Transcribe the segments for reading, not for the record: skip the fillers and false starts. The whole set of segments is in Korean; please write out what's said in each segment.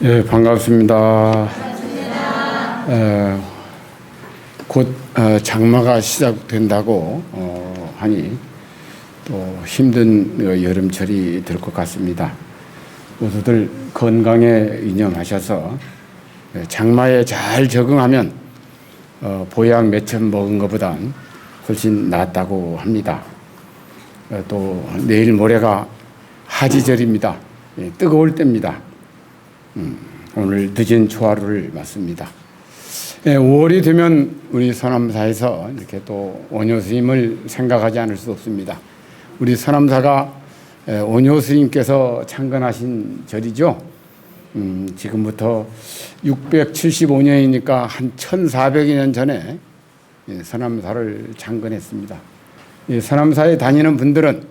예, 반갑습니다. 곧 장마가 시작된다고 하니 또 힘든 여름철이 될 것 같습니다. 모두들 건강에 유념하셔서 장마에 잘 적응하면 보약 몇천 먹은 것보단 훨씬 낫다고 합니다. 또 내일 모레가 하지절입니다. 뜨거울 때입니다. 오늘 늦은 초하루를 맞습니다. 5월이 되면 우리 서남사에서 이렇게 또 원효 스님을 생각하지 않을 수 없습니다. 우리 서남사가 원효 스님께서 창건하신 절이죠. 지금부터 675년이니까 한 1400여 년 전에 서남사를 창건했습니다. 서남사에 다니는 분들은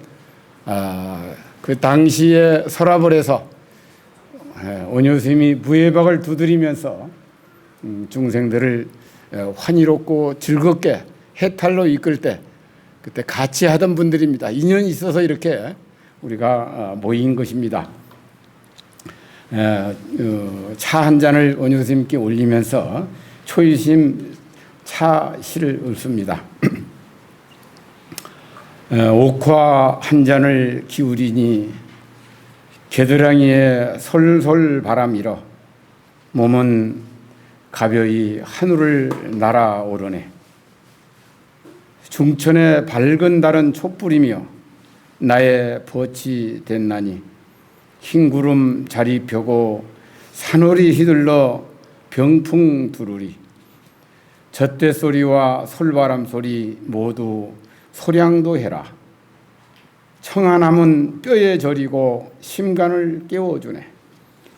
그 당시에 서랍을 해서 원효 스님이 무예박을 두드리면서 중생들을 환희롭고 즐겁게 해탈로 이끌 때 그때 같이 하던 분들입니다. 인연이 있어서 이렇게 우리가 모인 것입니다. 차 한 잔을 원효 스님께 올리면서 초이심 차시를 읊습니다. 옥화 한 잔을 기울이니 겨드랑이에 솔솔 바람이러 몸은 가벼이 하늘을 날아오르네. 중천에 밝은 달은 촛불이며 나의 벗이 됐나니 흰 구름 자리 펴고 산호리 휘둘러 병풍 두루리. 젖대 소리와 솔바람 소리 모두 소량도 해라. 청아남은 뼈에 저리고 심간을 깨워주네.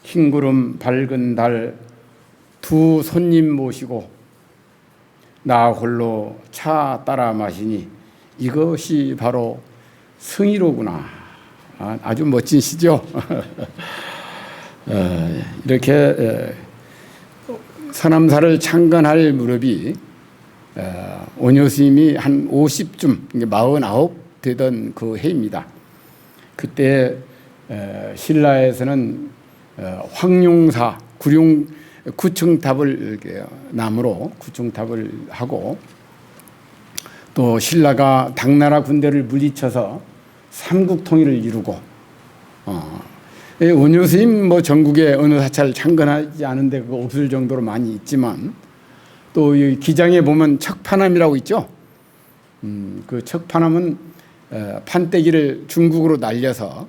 흰구름 밝은 달 두 손님 모시고 나 홀로 차 따라 마시니 이것이 바로 승의로구나. 아주 멋진 시죠. 이렇게 서남사를 창건할 무렵이 원효 스님이 한 50쯤 49 되던 그 해입니다. 그때 신라에서는 황룡사 구층탑을 이렇게 나무로 구층탑을 하고 또 신라가 당나라 군대를 물리쳐서 삼국통일을 이루고 원효 스님 뭐 전국에 어느 사찰 창건하지 않은데 그거 없을 정도로 많이 있지만 또 이 기장에 보면 척파남이라고 있죠. 그 척파남은 판때기를 중국으로 날려서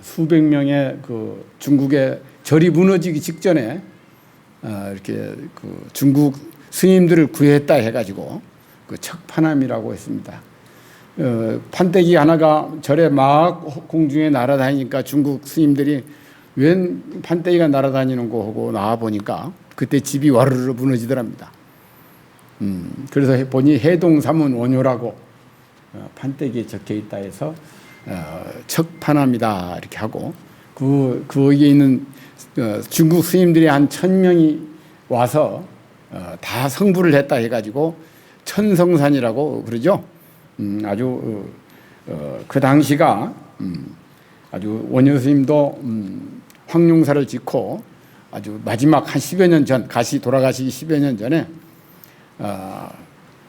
수백 명의 그 중국의 절이 무너지기 직전에 이렇게 그 중국 스님들을 구했다 해가지고 그 척파남이라고 했습니다. 판때기 하나가 절에 막 공중에 날아다니니까 중국 스님들이 웬 판때기가 날아다니는 거 하고 나와 보니까 그때 집이 와르르 무너지더랍니다. 그래서 보니 해동사문 원효라고 판때기에 적혀 있다 해서 척파남이다 이렇게 하고 거기에 있는 중국 스님들이 한 1000명이 와서 다 성불을 했다 해가지고 천성산이라고 그러죠. 아주 그 당시가 아주 원효 스님도 황룡사를 짓고 아주 마지막 한 10여 년 전 돌아가시기 10여 년 전에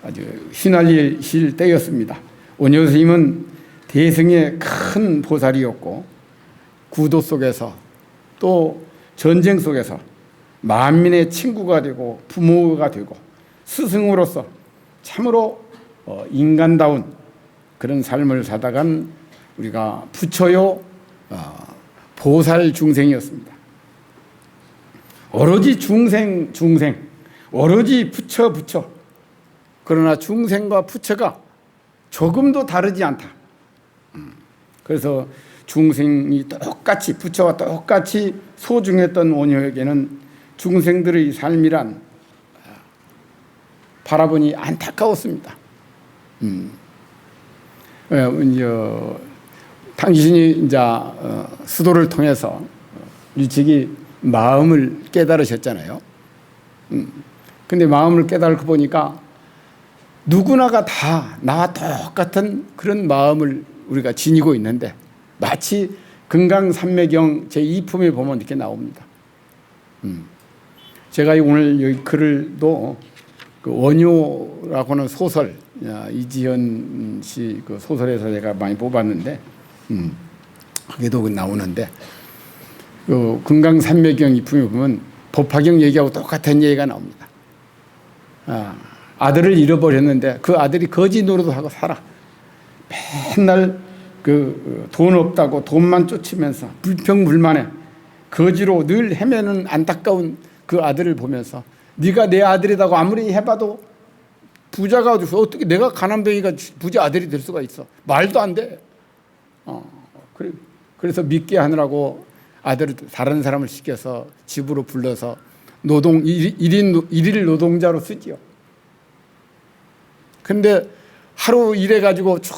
아주 휘날리실 때였습니다. 원효 스님은 대승의 큰 보살이었고 구도 속에서 또 전쟁 속에서 만민의 친구가 되고 부모가 되고 스승으로서 참으로 인간다운 그런 삶을 살다간 우리가 부처요 보살 중생이었습니다. 오로지 중생 오로지 부처 그러나 중생과 부처가 조금도 다르지 않다. 그래서 중생이 똑같이 부처와 똑같이 소중했던 원효에게는 중생들의 삶이란 바라보니 안타까웠습니다. 당신이 이제 수도를 통해서 일찍이 마음을 깨달으셨잖아요. 근데 마음을 깨달고 보니까 누구나가 다 나와 똑같은 그런 마음을 우리가 지니고 있는데 마치 금강산매경 제2품에 보면 이렇게 나옵니다. 제가 오늘 여기 글을도 그 원효라고 하는 소설, 이지연 씨 그 소설에서 제가 많이 뽑았는데, 거기도 나오는데, 그 금강산매경 이품에 보면 법화경 얘기하고 똑같은 얘기가 나옵니다. 아들을 잃어버렸는데 그 아들이 거지 노릇하고 살아. 맨날 그 돈 없다고 돈만 쫓으면서 불평불만해. 거지로 늘 헤매는 안타까운 그 아들을 보면서 네가 내 아들이라고 아무리 해봐도 부자가 어떻게 내가 가난뱅이가 부자 아들이 될 수가 있어. 말도 안 돼. 그래서 믿게 하느라고 아들을 다른 사람을 시켜서 집으로 불러서 일일 노동자로 쓰지요. 근데 하루 일해가지고 쭉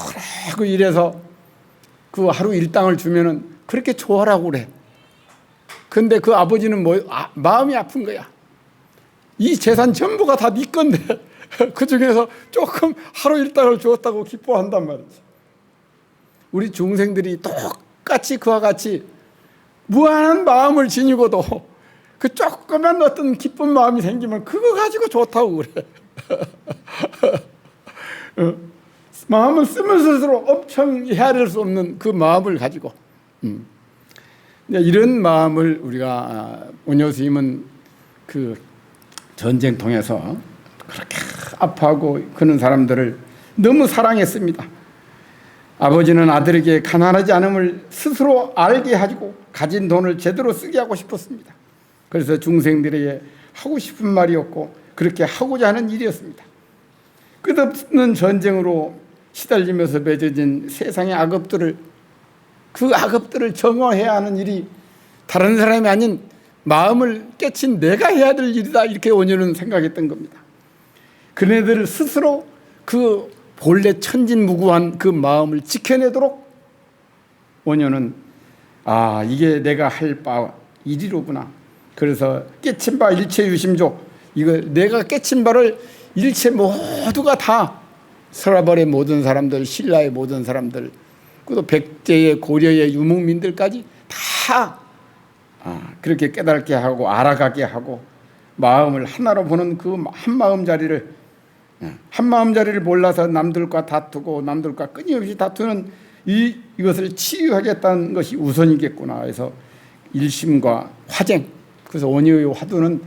일해서 그 하루 일당을 주면은 그렇게 좋아라고 그래. 근데 그 아버지는 마음이 아픈 거야. 이 재산 전부가 다 네 건데 그 중에서 조금 하루 일당을 주었다고 기뻐한단 말이지. 우리 중생들이 똑같이 그와 같이 무한한 마음을 지니고도 그 조그만 어떤 기쁜 마음이 생기면 그거 가지고 좋다고 그래. 마음을 쓰면 쓸수록 엄청 헤아릴 수 없는 그 마음을 가지고 이런 마음을 우리가 원효 스님은 그 전쟁통에서 그렇게 아파하고 그런 사람들을 너무 사랑했습니다. 아버지는 아들에게 가난하지 않음을 스스로 알게 하고 가진 돈을 제대로 쓰게 하고 싶었습니다. 그래서 중생들에게 하고 싶은 말이었고 그렇게 하고자 하는 일이었습니다. 끝없는 전쟁으로 시달리면서 맺어진 세상의 악업들을 그 악업들을 정화해야 하는 일이 다른 사람이 아닌 마음을 깨친 내가 해야 될 일이다 이렇게 원효는 생각했던 겁니다. 그네들 스스로 그 본래 천진무구한 그 마음을 지켜내도록 원효는 이게 내가 할 바 일이로구나. 그래서 깨친 바 일체 유심조 이거 내가 깨친 바를 일체 모두가 다 서라벌의 모든 사람들 신라의 모든 사람들 또 백제의 고려의 유목민들까지 다 그렇게 깨닫게 하고 알아가게 하고 마음을 하나로 보는 그 한마음자리를 몰라서 남들과 다투고 남들과 끊임없이 다투는 이것을 치유하겠다는 것이 우선이겠구나 해서 일심과 화쟁. 그래서 원효의 화두는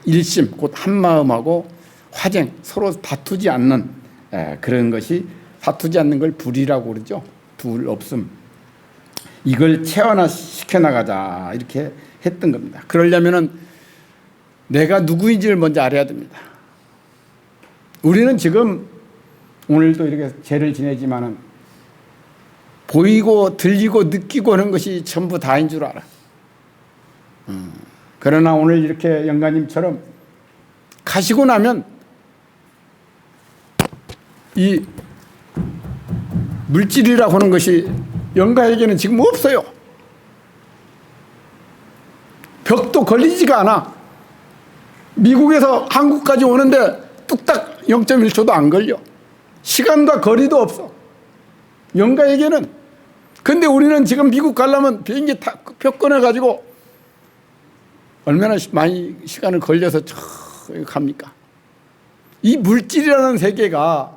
일심 곧 한마음하고 화쟁 서로 다투지 않는 그런 것이 다투지 않는 걸 불이라고 그러죠. 둘 없음. 이걸 체화시켜 나가자 이렇게 했던 겁니다. 그러려면은 내가 누구인지를 먼저 알아야 됩니다. 우리는 지금 오늘도 이렇게 제를 지내지만은 보이고 들리고 느끼고 하는 것이 전부 다인 줄 알아. 그러나 오늘 이렇게 영가님처럼 가시고 나면 이 물질이라고 하는 것이 영가에게는 지금 없어요. 벽도 걸리지가 않아. 미국에서 한국까지 오는데 뚝딱 0.1초도 안 걸려. 시간과 거리도 없어. 영가에게는. 근데 우리는 지금 미국 가려면 비행기 표 끊어가지고 얼마나 많이 시간을 걸려서 갑니까? 이 물질이라는 세계가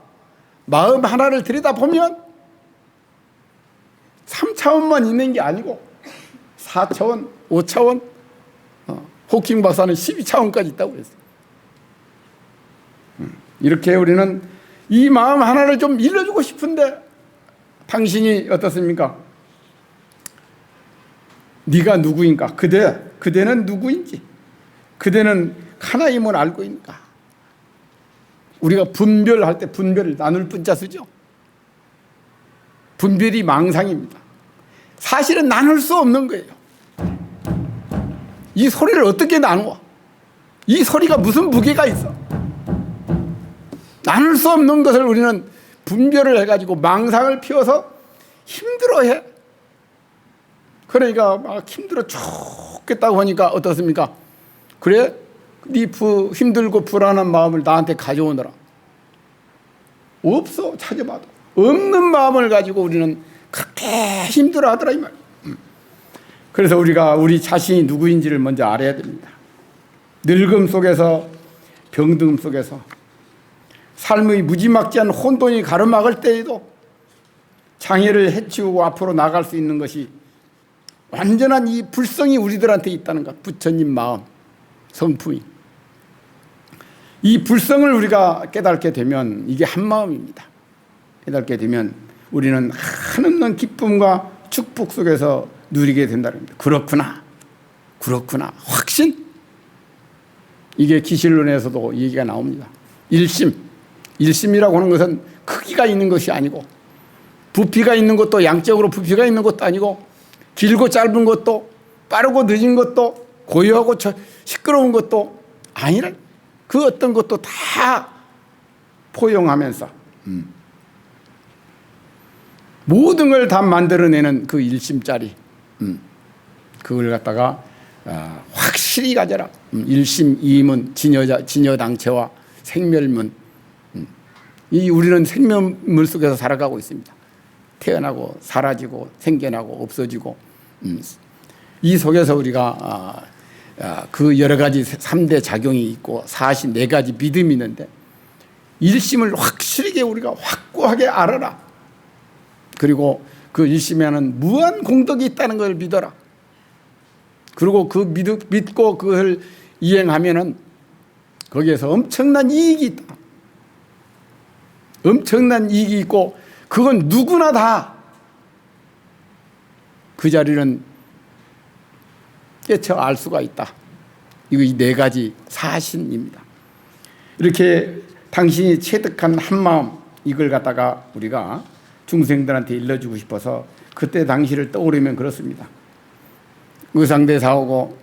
마음 하나를 들여다보면 3차원만 있는 게 아니고 4차원, 5차원, 호킹 박사는 12차원까지 있다고 그랬어요. 이렇게 우리는 이 마음 하나를 좀 일러주고 싶은데 당신이 어떻습니까? 네가 누구인가? 그대는 누구인지 그대는 하나임을 알고 있는가? 우리가 분별할 때 분별을 나눌 분자 쓰죠. 분별이 망상입니다. 사실은 나눌 수 없는 거예요. 이 소리를 어떻게 나누어? 이 소리가 무슨 무게가 있어? 나눌 수 없는 것을 우리는 분별을 해가지고 망상을 피워서 힘들어해. 그러니까 막 힘들어 죽겠다고 하니까 어떻습니까? 그래? 네 힘들고 불안한 마음을 나한테 가져오느라. 없어. 찾아봐도. 없는 마음을 가지고 우리는 그렇게 힘들어하더라 이 말. 그래서 우리가 우리 자신이 누구인지를 먼저 알아야 됩니다. 늙음 속에서, 병듦 속에서, 삶의 무지막지한 혼돈이 가로막을 때에도 장애를 해치우고 앞으로 나갈 수 있는 것이 완전한 이 불성이 우리들한테 있다는 것. 부처님 마음, 성품이. 이 불성을 우리가 깨닫게 되면 이게 한 마음입니다. 깨닫게 되면 우리는 한없는 기쁨과 축복 속에서 누리게 된다는 겁니다. 그렇구나. 그렇구나. 확신. 이게 기실론에서도 얘기가 나옵니다. 일심. 일심이라고 하는 것은 크기가 있는 것이 아니고 부피가 있는 것도 양적으로 부피가 있는 것도 아니고 길고 짧은 것도 빠르고 늦은 것도 고요하고 시끄러운 것도 아니라 그 어떤 것도 다 포용하면서 모든 걸 다 만들어내는 그 일심짜리 그걸 갖다가 확실히 가져라. 일심 이문 진여당체와 생멸문. 이 우리는 생멸문 속에서 살아가고 있습니다. 태어나고 사라지고 생겨나고 없어지고 이 속에서 우리가 그 여러 가지 3대 작용이 있고 44가지 믿음이 있는데 일심을 확실하게 우리가 확고하게 알아라. 그리고 그 일심에는 무한 공덕이 있다는 걸 믿어라. 그리고 그 믿고 그걸 이행하면은 거기에서 엄청난 이익이 있다. 엄청난 이익이 있고 그건 누구나 다 그 자리는 깨쳐 알 수가 있다. 이거 이 4가지 사신입니다. 이렇게 당신이 체득한 한마음 이걸 갖다가 우리가 중생들한테 일러주고 싶어서 그때 당시를 떠오르면 그렇습니다. 의상대사하고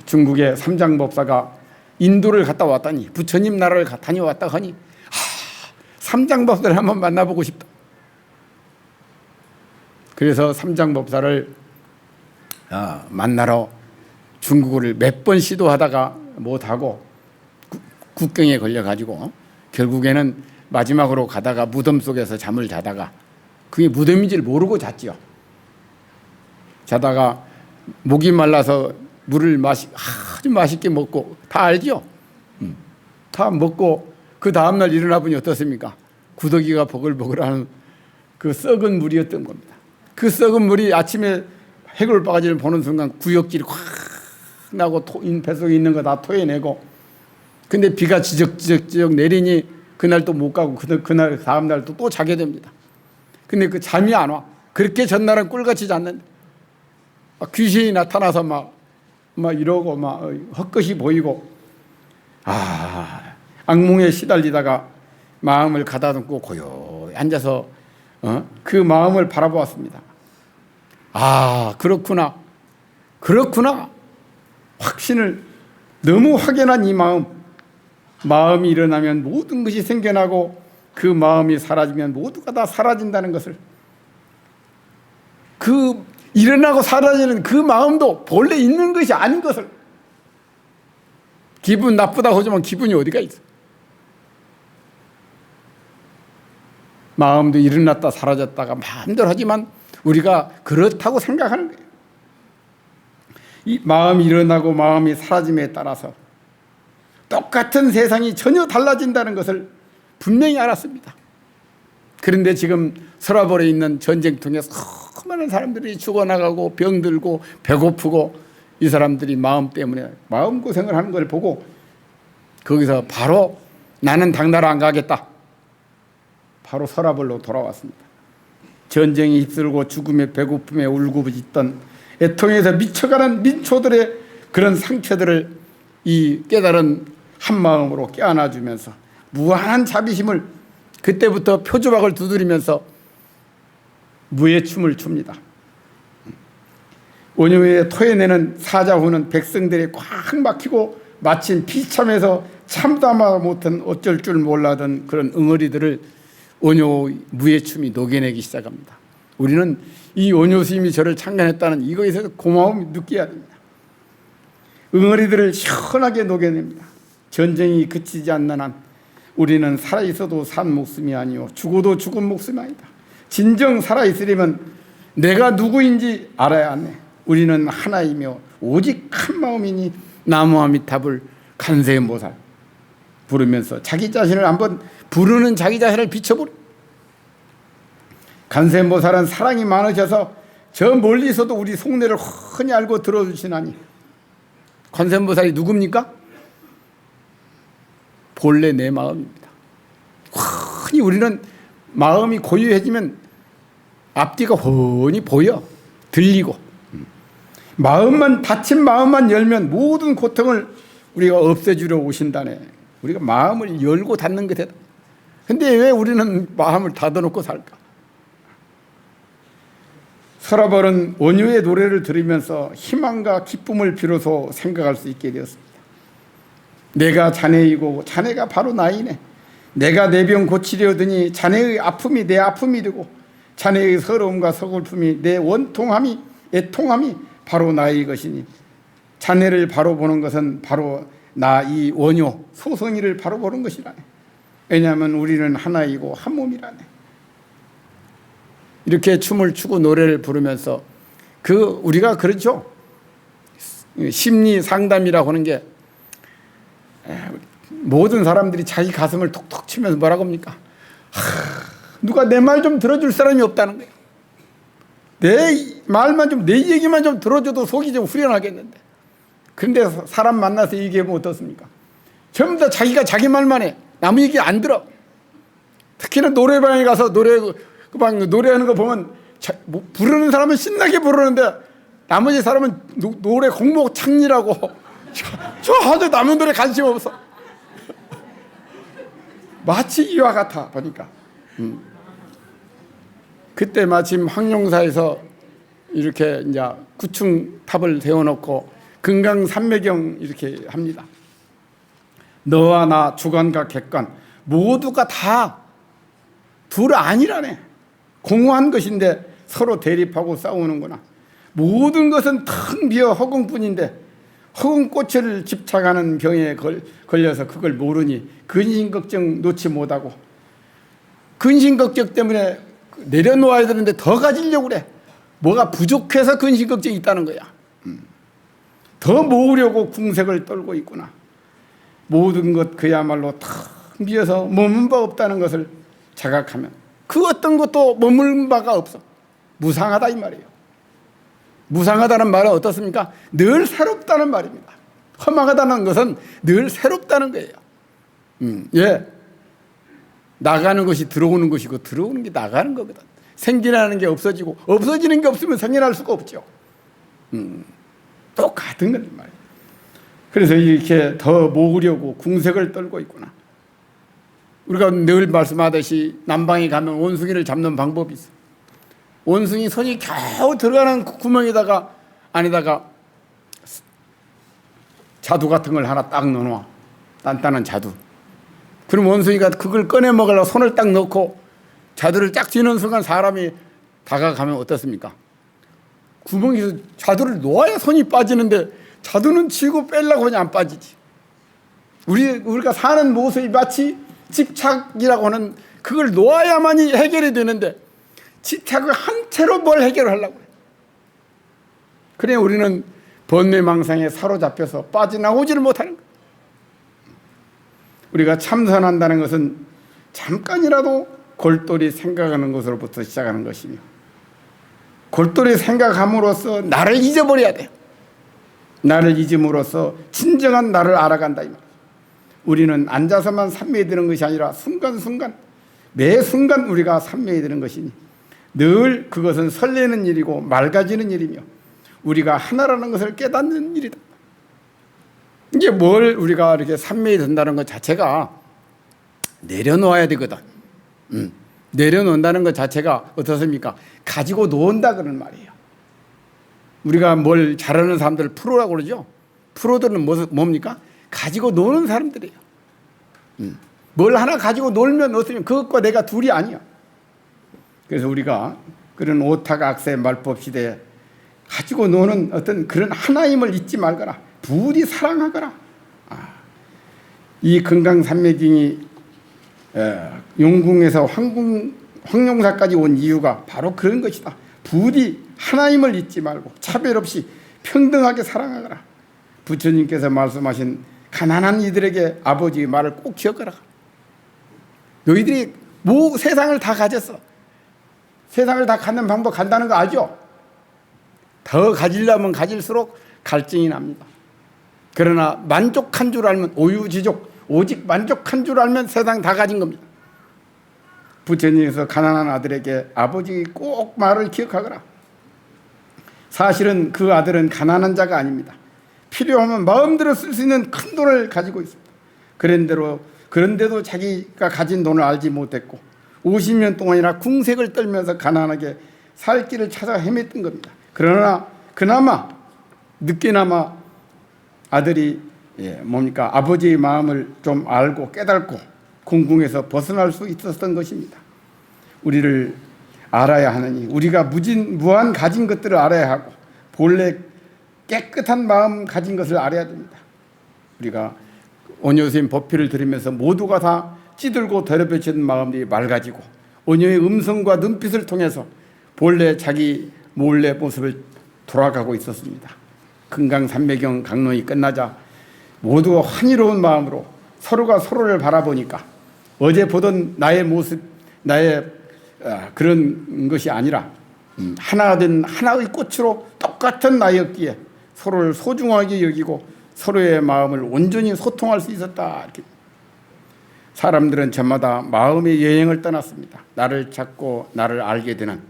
중국의 삼장법사가 인도를 갔다 왔다니 부처님 나라를 다녀왔다 하니 삼장법사를 한번 만나보고 싶다. 그래서 삼장법사를 만나러 중국어를 몇 번 시도하다가 못하고 국경에 걸려가지고 결국에는 마지막으로 가다가 무덤 속에서 잠을 자다가 그게 무덤인지를 모르고 잤지요. 자다가 목이 말라서 물을 아주 맛있게 먹고 다 알죠. 다 먹고 그 다음날 일어나 보니 어떻습니까? 구더기가 버글버글하는 그 썩은 물이었던 겁니다. 그 썩은 물이 아침에 해골바가지를 보는 순간 구역질이 확 나고 뱃속에 있는 거 다 토해내고 근데 비가 지적지적 내리니 그날 또 못 가고 그날 다음날 또 자게 됩니다. 근데 그 잠이 안 와. 그렇게 전날은 꿀같이 잤는데 귀신이 나타나서 막 이러고 막 헛것이 보이고 악몽에 시달리다가 마음을 가다듬고 고요히 앉아서 그 마음을 바라보았습니다. 그렇구나. 그렇구나. 확신을 너무 확연한 이 마음이 일어나면 모든 것이 생겨나고 그 마음이 사라지면 모두가 다 사라진다는 것을 그 일어나고 사라지는 그 마음도 본래 있는 것이 아닌 것을 기분 나쁘다고 하지만 기분이 어디가 있어. 마음도 일어났다 사라졌다가 마음대로 하지만 우리가 그렇다고 생각하는 거예요. 이 마음이 일어나고 마음이 사라짐에 따라서 똑같은 세상이 전혀 달라진다는 것을 분명히 알았습니다. 그런데 지금 서라벌에 있는 전쟁통에서 많은 사람들이 죽어나가고 병들고 배고프고 이 사람들이 마음 때문에 마음고생을 하는 걸 보고 거기서 바로 나는 당나라 안 가겠다. 바로 서라벌로 돌아왔습니다. 전쟁이 휩쓸고 죽음에 배고픔에 울고짖던 애통에서 미쳐가는 민초들의 그런 상처들을 이 깨달은 한마음으로 껴안아주면서 무한한 자비심을 그때부터 표주박을 두드리면서 무의 춤을 춥니다. 온유에 토해내는 사자후는 백성들이 꽉 막히고 마침 비참해서 참담하 못한 어쩔 줄 몰라던 그런 응어리들을 온유 무의 춤이 녹여내기 시작합니다. 우리는 이 온유 스님이 저를 창간했다는 이거에서 고마움을 느껴야 됩니다. 응어리들을 시원하게 녹여냅니다. 전쟁이 그치지 않는 한 우리는 살아있어도 산 목숨이 아니요 죽어도 죽은 목숨이 아니다. 진정 살아있으려면 내가 누구인지 알아야 하네. 우리는 하나이며 오직 한 마음이니 나무아미탑을 간세음보살 부르면서 자기 자신을 한번 부르는 자기 자신을 비춰보려. 간세음보살은 사랑이 많으셔서 저 멀리서도 우리 속내를 훤히 알고 들어주시나니. 관세음보살이 누굽니까? 본래 내 마음입니다. 훤히 우리는 마음이 고요해지면 앞뒤가 훤히 보여, 들리고, 마음만, 닫힌 마음만 열면 모든 고통을 우리가 없애주려 오신다네. 우리가 마음을 열고 닫는 것이다. 근데 왜 우리는 마음을 닫아놓고 살까? 서라벌은 원효의 노래를 들으면서 희망과 기쁨을 비로소 생각할 수 있게 되었습니다. 내가 자네이고 자네가 바로 나이네. 내가 내 병 고치려 드니 자네의 아픔이 내 아픔이 되고 자네의 서러움과 서글픔이 내 원통함이 애통함이 바로 나의 것이니 자네를 바로 보는 것은 바로 나 이 원효 소성이를 바로 보는 것이라네. 왜냐하면 우리는 하나이고 한 몸이라네. 이렇게 춤을 추고 노래를 부르면서 우리가 그렇죠. 심리 상담이라고 하는 게 모든 사람들이 자기 가슴을 톡톡 치면서 뭐라고 합니까? 누가 내 말 좀 들어줄 사람이 없다는 거예요. 내 말만 좀, 내 얘기만 좀 들어줘도 속이 좀 후련하겠는데. 그런데 사람 만나서 얘기해보면 어떻습니까? 전부 다 자기가 자기 말만 해. 남 얘기 안 들어. 특히나 노래방에 가서 노래하는 거 보면 부르는 사람은 신나게 부르는데 나머지 사람은 노래 공목 창리라고 저 아주 남의 노래 관심 없어. 마치 이와 같아 보니까. 그때 마침 황룡사에서 이렇게 이제 9층 탑을 세워놓고 금강산매경 이렇게 합니다. 너와 나 주관과 객관 모두가 다 둘 아니라네. 공허한 것인데 서로 대립하고 싸우는구나. 모든 것은 텅 비어 허공뿐인데 허공꽃을 집착하는 병에 걸려서 그걸 모르니 근심걱정 놓지 못하고 근심걱정 때문에 내려놓아야 되는데 더 가지려고 그래. 뭐가 부족해서 근심걱정이 있다는 거야. 더 모으려고 궁색을 떨고 있구나. 모든 것 그야말로 텅 비어서 머문 바 없다는 것을 자각하면 그 어떤 것도 머물 바가 없어. 무상하다 이 말이에요. 무상하다는 말은 어떻습니까? 늘 새롭다는 말입니다. 허망하다는 것은 늘 새롭다는 거예요. 예, 나가는 것이 들어오는 것이고 들어오는 게 나가는 거거든. 생겨나는 게 없어지고 없어지는 게 없으면 생겨날 수가 없죠. 똑같은 거란 말이에요. 그래서 이렇게 더 모으려고 궁색을 떨고 있구나. 우리가 늘 말씀하듯이 남방에 가면 원숭이를 잡는 방법이 있어. 원숭이 손이 겨우 들어가는 구멍에다가 안에다가 자두 같은 걸 하나 딱 넣어놔. 단단한 자두. 그럼 원숭이가 그걸 꺼내 먹으려고 손을 딱 넣고 자두를 딱 쥐는 순간 사람이 다가가면 어떻습니까? 구멍에서 자두를 놓아야 손이 빠지는데 자두는 쥐고 빼려고 하니 안 빠지지. 우리가 사는 모습이 마치 집착이라고 하는 그걸 놓아야만이 해결이 되는데 집착을 한 채로 뭘 해결하려고 그래. 그래 우리는 번뇌망상에 사로잡혀서 빠져나오지를 못하는 거야. 우리가 참선한다는 것은 잠깐이라도 골똘히 생각하는 것으로부터 시작하는 것이며 골똘히 생각함으로써 나를 잊어버려야 돼. 나를 잊음으로써 진정한 나를 알아간다 이 말. 우리는 앉아서만 삼매에 드는 것이 아니라 순간순간 매 순간 우리가 삼매에 드는 것이니 늘 그것은 설레는 일이고 맑아지는 일이며 우리가 하나라는 것을 깨닫는 일이다. 이게 뭘 우리가 이렇게 삼매에 든다는 것 자체가 내려놓아야 되거든. 내려놓는다는 것 자체가 어떻습니까? 가지고 놓은다 그런 말이에요. 우리가 뭘 잘하는 사람들을 프로라고 그러죠. 프로들은 뭡니까? 가지고 노는 사람들이에요. 뭘 하나 가지고 놀면 어쩌면 그것과 내가 둘이 아니야. 그래서 우리가 그런 오탁악세 말법 시대에 가지고 노는 어떤 그런 하나임을 잊지 말거라. 부디 사랑하거라. 이 금강산매경이 용궁에서 황룡사까지 온 이유가 바로 그런 것이다. 부디 하나님을 잊지 말고 차별 없이 평등하게 사랑하거라. 부처님께서 말씀하신 가난한 이들에게 아버지의 말을 꼭 기억하라. 너희들이 뭐 세상을 다 가졌어. 세상을 다 갖는 방법 간다는 거 알죠? 더 가지려면 가질수록 갈증이 납니다. 그러나 만족한 줄 알면 오유지족, 오직 만족한 줄 알면 세상 다 가진 겁니다. 부처님께서 가난한 아들에게 아버지 꼭 말을 기억하거라. 사실은 그 아들은 가난한 자가 아닙니다. 필요하면 마음대로 쓸 수 있는 큰 돈을 가지고 있습니다. 그런데도 자기가 가진 돈을 알지 못했고 50년 동안이나 궁색을 떨면서 가난하게 살 길을 찾아 헤맸던 겁니다. 그러나 그나마 늦게나마 아들이 아버지의 마음을 좀 알고 깨닫고 궁궁에서 벗어날 수 있었던 것입니다. 우리를 알아야 하느니 우리가 무한 가진 것들을 알아야 하고 본래 깨끗한 마음 가진 것을 알아야 됩니다. 우리가 오녀 선생님 법필을 들으면서 모두가 다 찌들고 더럽혀진 마음이 맑아지고 오녀의 음성과 눈빛을 통해서 본래 자기 몰래 모습을 돌아가고 있었습니다. 금강산매경 강론이 끝나자 모두가 환희로운 마음으로 서로가 서로를 바라보니까 어제 보던 나의 모습, 나의 그런 것이 아니라 하나 된 하나의 꽃으로 똑같은 나였기에 서로를 소중하게 여기고 서로의 마음을 온전히 소통할 수 있었다. 이렇게. 사람들은 저마다 마음의 여행을 떠났습니다. 나를 찾고 나를 알게 되는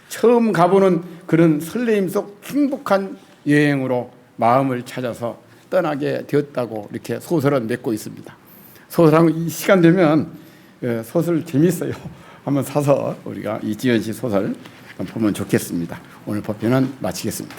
처음 가보는 그런 설레임 속 행복한 여행으로 마음을 찾아서 떠나게 되었다고 이렇게 소설은 맺고 있습니다. 소설하면 시간 되면 소설 재밌어요. 한번 사서 우리가 이지연 씨 소설 보면 좋겠습니다. 오늘 법회는 마치겠습니다.